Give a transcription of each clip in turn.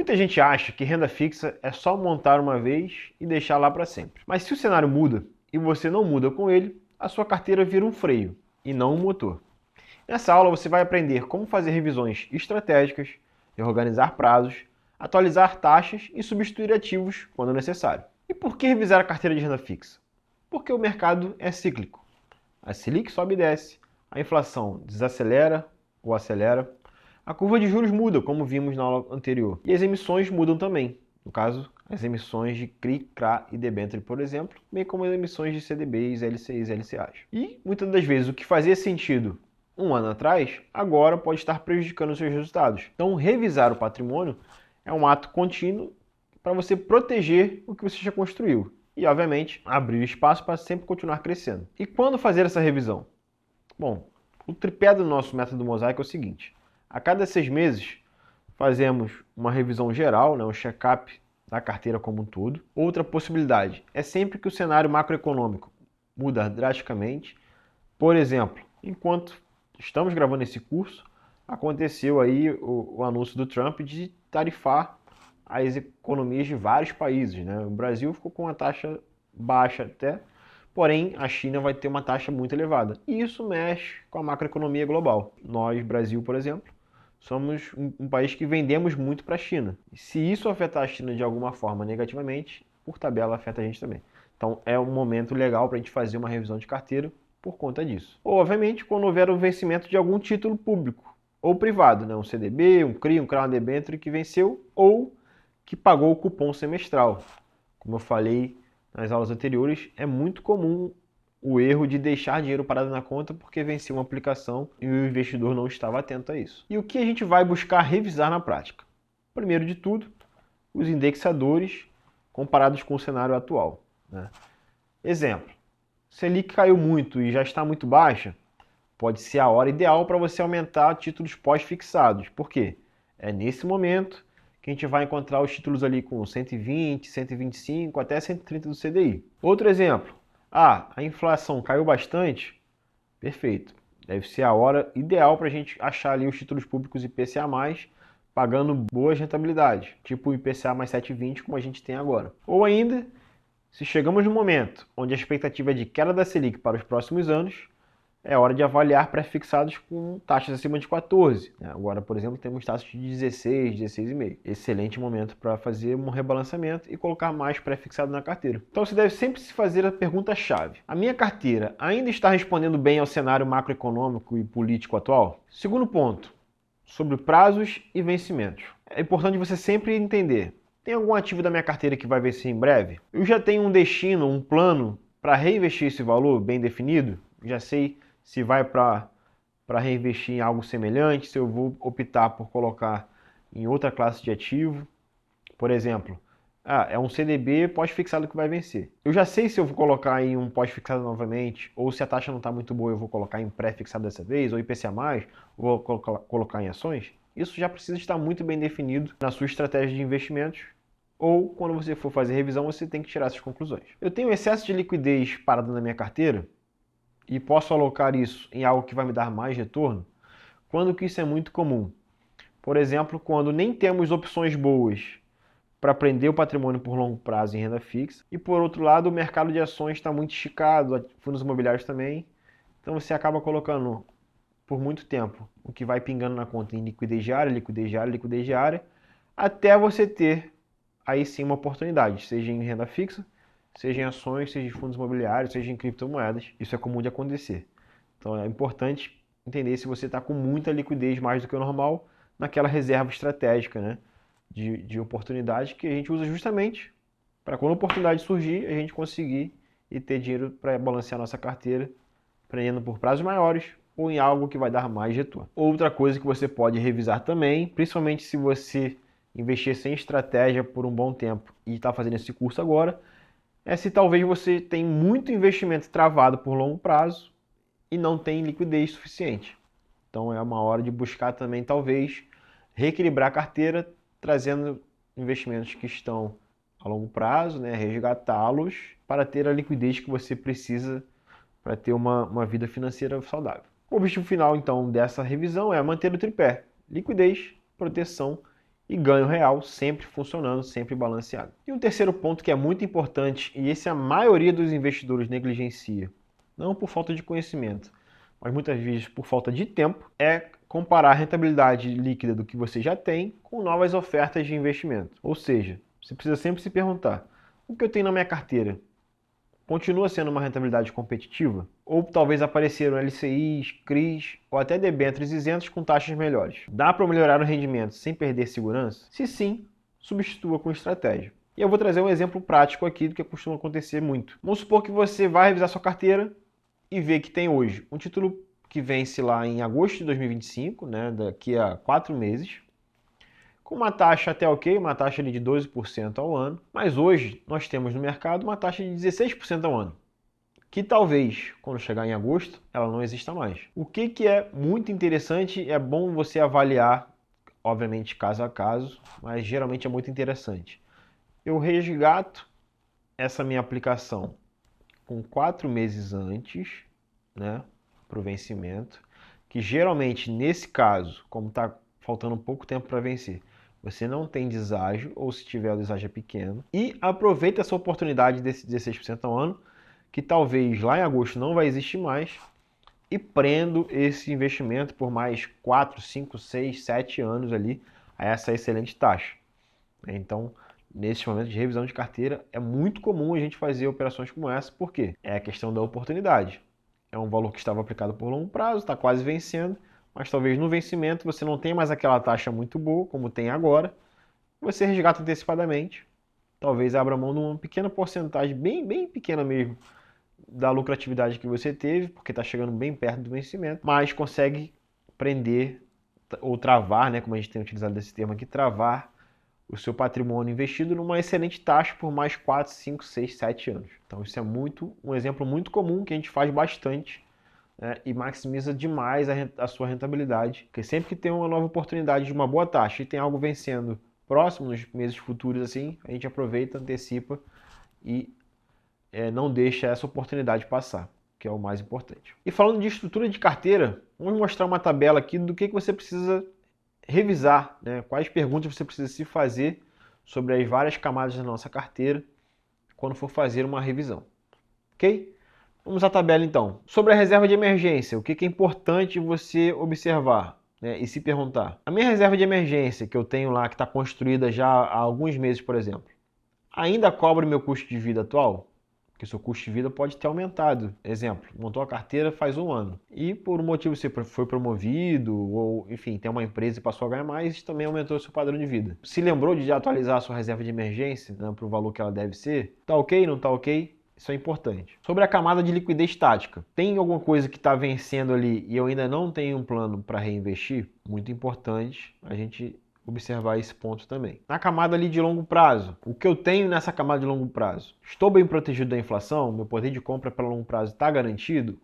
Muita gente acha que renda fixa é só montar uma vez e deixar lá para sempre. Mas se o cenário muda e você não muda com ele, a sua carteira vira um freio e não um motor. Nessa aula você vai aprender como fazer revisões estratégicas, reorganizar prazos, atualizar taxas e substituir ativos quando necessário. E por que revisar a carteira de renda fixa? Porque o mercado é cíclico. A Selic sobe e desce, a inflação desacelera ou acelera, a curva de juros muda, como vimos na aula anterior, e as emissões mudam também. No caso, as emissões de CRI, CRA e debênture, por exemplo, bem como as emissões de CDBs, LCIs e LCAs. E, muitas das vezes, o que fazia sentido um ano atrás, agora pode estar prejudicando os seus resultados. Então, revisar o patrimônio é um ato contínuo para você proteger o que você já construiu. E, obviamente, abrir espaço para sempre continuar crescendo. E quando fazer essa revisão? Bom, o tripé do nosso método mosaico é o seguinte. A cada 6 meses, fazemos uma revisão geral, um check-up da carteira como um todo. Outra possibilidade é sempre que o cenário macroeconômico muda drasticamente. Por exemplo, enquanto estamos gravando esse curso, aconteceu aí o anúncio do Trump de tarifar as economias de vários países. O Brasil ficou com uma taxa baixa até, porém a China vai ter uma taxa muito elevada. E isso mexe com a macroeconomia global. Nós, Brasil, por exemplo, somos um país que vendemos muito para a China. E se isso afetar a China de alguma forma negativamente, por tabela afeta a gente também. Então é um momento legal para a gente fazer uma revisão de carteira por conta disso. Ou, obviamente, quando houver o vencimento de algum título público ou privado, um CDB, um CRI, um CRA, um debênture que venceu ou que pagou o cupom semestral. Como eu falei nas aulas anteriores, é muito comum o erro de deixar dinheiro parado na conta porque venceu uma aplicação e o investidor não estava atento a isso. E o que a gente vai buscar revisar na prática? Primeiro de tudo, os indexadores comparados com o cenário atual. Exemplo, Selic caiu muito e já está muito baixa, pode ser a hora ideal para você aumentar títulos pós-fixados. Por quê? É nesse momento que a gente vai encontrar os títulos ali com 120, 125, até 130 do CDI. Outro exemplo, a inflação caiu bastante, perfeito. Deve ser a hora ideal para a gente achar ali os títulos públicos IPCA+, pagando boas rentabilidades, tipo o IPCA mais 7,20 como a gente tem agora. Ou ainda, se chegamos no momento onde a expectativa é de queda da Selic para os próximos anos, é hora de avaliar pré-fixados com taxas acima de 14. Agora, por exemplo, temos taxas de 16, 16,5. Excelente momento para fazer um rebalanceamento e colocar mais pré-fixado na carteira. Então você deve sempre se fazer a pergunta-chave. A minha carteira ainda está respondendo bem ao cenário macroeconômico e político atual? Segundo ponto, sobre prazos e vencimentos. É importante você sempre entender, tem algum ativo da minha carteira que vai vencer em breve? Eu já tenho um destino, um plano para reinvestir esse valor bem definido? Já sei se vai para reinvestir em algo semelhante, se eu vou optar por colocar em outra classe de ativo. Por exemplo, é um CDB pós-fixado que vai vencer. Eu já sei se eu vou colocar em um pós-fixado novamente, ou se a taxa não está muito boa, eu vou colocar em pré-fixado dessa vez, ou IPCA+, ou vou colocar em ações. Isso já precisa estar muito bem definido na sua estratégia de investimentos, ou quando você for fazer revisão, você tem que tirar essas conclusões. Eu tenho excesso de liquidez parado na minha carteira, e posso alocar isso em algo que vai me dar mais retorno? Quando que isso é muito comum? Por exemplo, quando nem temos opções boas para prender o patrimônio por longo prazo em renda fixa, e por outro lado o mercado de ações está muito esticado, fundos imobiliários também, então você acaba colocando por muito tempo o que vai pingando na conta em liquidez diária, liquidez diária, liquidez diária, até você ter aí sim uma oportunidade, seja em renda fixa, seja em ações, seja em fundos imobiliários, seja em criptomoedas. Isso é comum de acontecer. Então é importante entender se você está com muita liquidez mais do que o normal naquela reserva estratégica, de oportunidade que a gente usa justamente para quando a oportunidade surgir, a gente conseguir e ter dinheiro para balancear nossa carteira, prendendo por prazos maiores ou em algo que vai dar mais retorno. Outra coisa que você pode revisar também, principalmente se você investir sem estratégia por um bom tempo e está fazendo esse curso agora, é se talvez você tem muito investimento travado por longo prazo e não tem liquidez suficiente. Então é uma hora de buscar também, talvez, reequilibrar a carteira, trazendo investimentos que estão a longo prazo, resgatá-los para ter a liquidez que você precisa para ter uma vida financeira saudável. O objetivo final, então, dessa revisão é manter o tripé: liquidez, proteção e ganho real sempre funcionando, sempre balanceado. E um terceiro ponto que é muito importante, e esse a maioria dos investidores negligencia, não por falta de conhecimento, mas muitas vezes por falta de tempo, é comparar a rentabilidade líquida do que você já tem com novas ofertas de investimento. Ou seja, você precisa sempre se perguntar, o que eu tenho na minha carteira continua sendo uma rentabilidade competitiva? Ou talvez apareceram LCIs, CRIs ou até debêntures isentos com taxas melhores. Dá para melhorar o rendimento sem perder segurança? Se sim, substitua com estratégia. E eu vou trazer um exemplo prático aqui do que costuma acontecer muito. Vamos supor que você vai revisar sua carteira e vê que tem hoje um título que vence lá em agosto de 2025, né, daqui a 4 meses, com uma taxa até ok, uma taxa ali de 12% ao ano, mas hoje nós temos no mercado uma taxa de 16% ao ano, que talvez, quando chegar em agosto, ela não exista mais. O que é muito interessante, é bom você avaliar, obviamente caso a caso, mas geralmente é muito interessante. Eu resgato essa minha aplicação com 4 meses antes, né, para o vencimento, que geralmente nesse caso, como está faltando pouco tempo para vencer, você não tem deságio, ou se tiver o deságio é pequeno, e aproveita essa oportunidade desse 16% ao ano, que talvez lá em agosto não vai existir mais, e prendo esse investimento por mais 4, 5, 6, 7 anos ali a essa excelente taxa. Então, nesse momento de revisão de carteira, é muito comum a gente fazer operações como essa, porque é a questão da oportunidade. É um valor que estava aplicado por longo prazo, está quase vencendo, mas talvez no vencimento você não tenha mais aquela taxa muito boa, como tem agora, você resgata antecipadamente, talvez abra mão de uma pequena porcentagem, bem pequena mesmo, da lucratividade que você teve, porque está chegando bem perto do vencimento, mas consegue prender ou travar, né, como a gente tem utilizado esse termo aqui, travar o seu patrimônio investido numa excelente taxa por mais 4, 5, 6, 7 anos. Então isso é um exemplo muito comum que a gente faz bastante, né, e maximiza demais a sua rentabilidade, porque sempre que tem uma nova oportunidade de uma boa taxa e tem algo vencendo próximo, nos meses futuros assim, a gente aproveita, antecipa e não deixa essa oportunidade passar, que é o mais importante. E falando de estrutura de carteira, vamos mostrar uma tabela aqui do que você precisa revisar, né? Quais perguntas você precisa se fazer sobre as várias camadas da nossa carteira quando for fazer uma revisão. Ok? Vamos à tabela então. Sobre a reserva de emergência, o que é importante você observar, né, e se perguntar? A minha reserva de emergência que eu tenho lá, que está construída já há alguns meses, por exemplo, ainda cobre meu custo de vida atual? Porque seu custo de vida pode ter aumentado. Exemplo, montou a carteira faz um ano e por um motivo você foi promovido ou, enfim, tem uma empresa e passou a ganhar mais, isso também aumentou o seu padrão de vida. Se lembrou de atualizar a sua reserva de emergência, né, para o valor que ela deve ser? Tá ok? Não tá ok? Isso é importante. Sobre a camada de liquidez estática, tem alguma coisa que está vencendo ali e eu ainda não tenho um plano para reinvestir? Muito importante a gente observar esse ponto também. Na camada ali de longo prazo, o que eu tenho nessa camada de longo prazo? Estou bem protegido da inflação? Meu poder de compra para longo prazo está garantido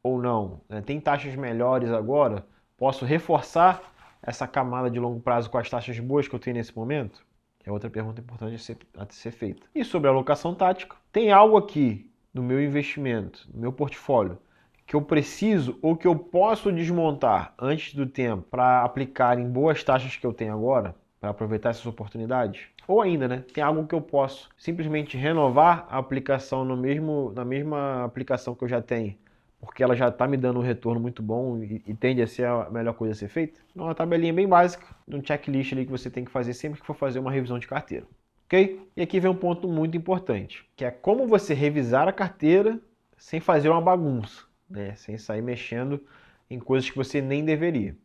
ou não? Tem taxas melhores agora? Posso reforçar essa camada de longo prazo com as taxas boas que eu tenho nesse momento? É outra pergunta importante a ser feita. E sobre a alocação tática, tem algo aqui no meu investimento, no meu portfólio, que eu preciso ou que eu posso desmontar antes do tempo para aplicar em boas taxas que eu tenho agora, para aproveitar essas oportunidades? Ou ainda, né, tem algo que eu posso simplesmente renovar a aplicação na mesma aplicação que eu já tenho, porque ela já está me dando um retorno muito bom e tende a ser a melhor coisa a ser feita? Uma tabelinha bem básica, um checklist ali que você tem que fazer sempre que for fazer uma revisão de carteira. Ok? E aqui vem um ponto muito importante, que é como você revisar a carteira sem fazer uma bagunça, né? Sem sair mexendo em coisas que você nem deveria.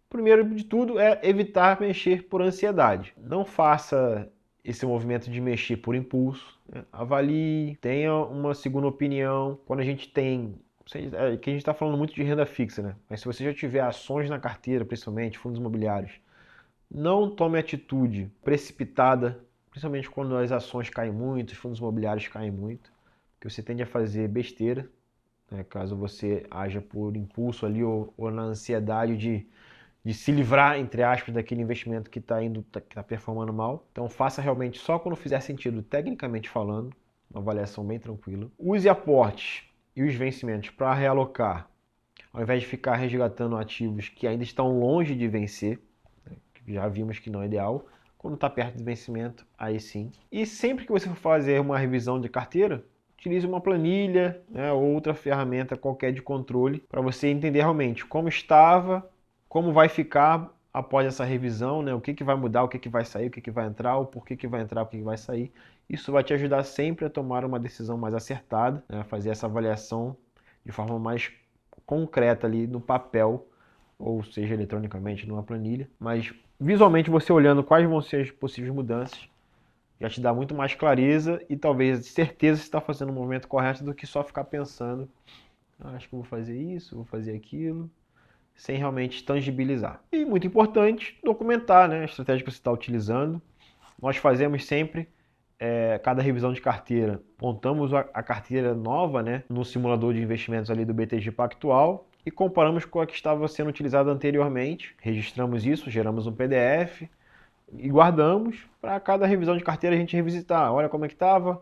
Primeiro de tudo é evitar mexer por ansiedade. Não faça esse movimento de mexer por impulso, né? Avalie, tenha uma segunda opinião. Quando a gente tem... Aqui a gente está falando muito de renda fixa, né? Mas se você já tiver ações na carteira, principalmente fundos imobiliários, não tome atitude precipitada, principalmente quando as ações caem muito, os fundos imobiliários caem muito, porque você tende a fazer besteira, né, caso você haja por impulso ali ou na ansiedade de se livrar, entre aspas, daquele investimento que está performando mal. Então faça realmente só quando fizer sentido, tecnicamente falando, uma avaliação bem tranquila. Use aportes e os vencimentos para realocar, ao invés de ficar resgatando ativos que ainda estão longe de vencer, né, que já vimos que não é ideal. Quando está perto do vencimento, aí sim. E sempre que você for fazer uma revisão de carteira, utilize uma planilha, né, ou outra ferramenta qualquer de controle para você entender realmente como estava, como vai ficar após essa revisão, né, o que vai mudar, o que vai sair, o que vai entrar, o porquê que vai entrar, o que vai sair. Isso vai te ajudar sempre a tomar uma decisão mais acertada, né, fazer essa avaliação de forma mais concreta ali no papel, ou seja, eletronicamente numa planilha. Mas visualmente você olhando quais vão ser as possíveis mudanças, já te dá muito mais clareza e talvez certeza se está fazendo o movimento correto do que só ficar pensando, acho que vou fazer isso, vou fazer aquilo, sem realmente tangibilizar. E muito importante, documentar, né, a estratégia que você está utilizando. Nós fazemos sempre, cada revisão de carteira, montamos a carteira nova, né, no simulador de investimentos ali do BTG Pactual e comparamos com a que estava sendo utilizada anteriormente. Registramos isso, geramos um PDF, e guardamos para cada revisão de carteira a gente revisitar. Olha como é que estava,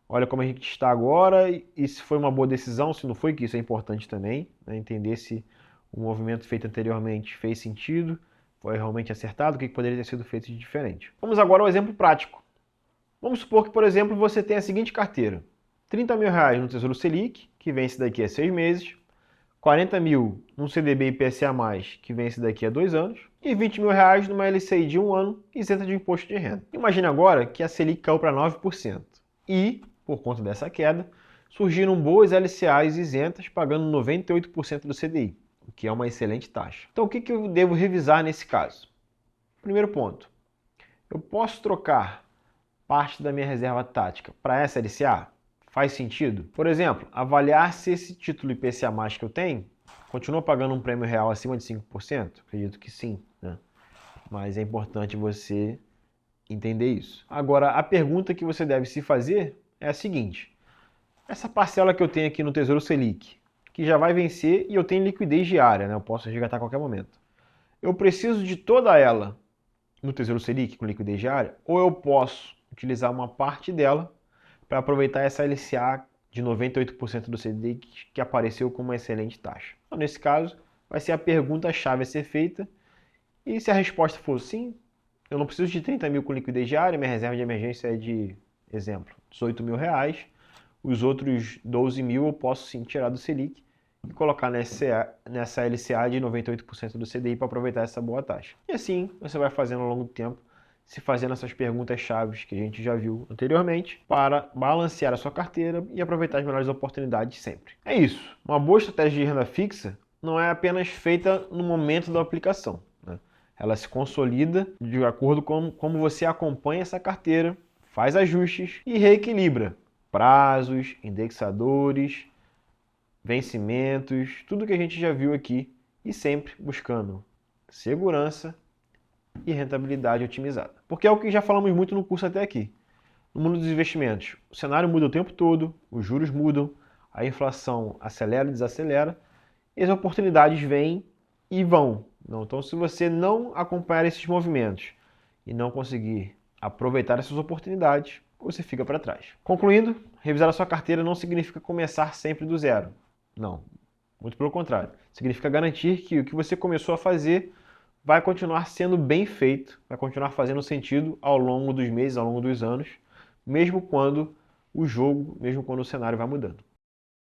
olha como a gente está agora e se foi uma boa decisão, se não foi, que isso é importante também, né? Entender se o movimento feito anteriormente fez sentido, foi realmente acertado, o que poderia ter sido feito de diferente. Vamos agora ao exemplo prático. Vamos supor que, por exemplo, você tem a seguinte carteira: 30 mil reais no Tesouro Selic, que vence daqui a 6 meses, 40 mil num CDB IPCA+, que vence daqui a 2 anos, e 20 mil reais numa LCI de 1 ano, isenta de imposto de renda. Imagine agora que a Selic caiu para 9%. E, por conta dessa queda, surgiram boas LCAs isentas pagando 98% do CDI, o que é uma excelente taxa. Então o que eu devo revisar nesse caso? Primeiro ponto, eu posso trocar parte da minha reserva tática para essa LCA? Faz sentido? Por exemplo, avaliar se esse título IPCA+, que eu tenho continua pagando um prêmio real acima de 5%? Acredito que sim, né? Mas é importante você entender isso. Agora, a pergunta que você deve se fazer é a seguinte: essa parcela que eu tenho aqui no Tesouro Selic, que já vai vencer e eu tenho liquidez diária, né? Eu posso resgatar a qualquer momento. Eu preciso de toda ela no Tesouro Selic com liquidez diária? Ou eu posso utilizar uma parte dela para aproveitar essa LCA de 98% do CDI que apareceu com uma excelente taxa? Então, nesse caso, vai ser a pergunta-chave a ser feita. E se a resposta for sim, eu não preciso de 30 mil com liquidez diária, minha reserva de emergência é de, exemplo, 18 mil reais, os outros 12 mil eu posso sim tirar do Selic e colocar nessa LCA de 98% do CDI para aproveitar essa boa taxa. E assim você vai fazendo ao longo do tempo, se fazendo essas perguntas chaves que a gente já viu anteriormente, para balancear a sua carteira e aproveitar as melhores oportunidades sempre. É isso. Uma boa estratégia de renda fixa não é apenas feita no momento da aplicação, né? Ela se consolida de acordo com como você acompanha essa carteira, faz ajustes e reequilibra prazos, indexadores, vencimentos, tudo que a gente já viu aqui, e sempre buscando segurança e rentabilidade otimizada. Porque é o que já falamos muito no curso até aqui. No mundo dos investimentos, o cenário muda o tempo todo, os juros mudam, a inflação acelera e desacelera, e as oportunidades vêm e vão. Então, se você não acompanhar esses movimentos e não conseguir aproveitar essas oportunidades, você fica para trás. Concluindo, revisar a sua carteira não significa começar sempre do zero. Não, muito pelo contrário. Significa garantir que o que você começou a fazer vai continuar sendo bem feito, vai continuar fazendo sentido ao longo dos meses, ao longo dos anos, mesmo quando o jogo, mesmo quando o cenário vai mudando.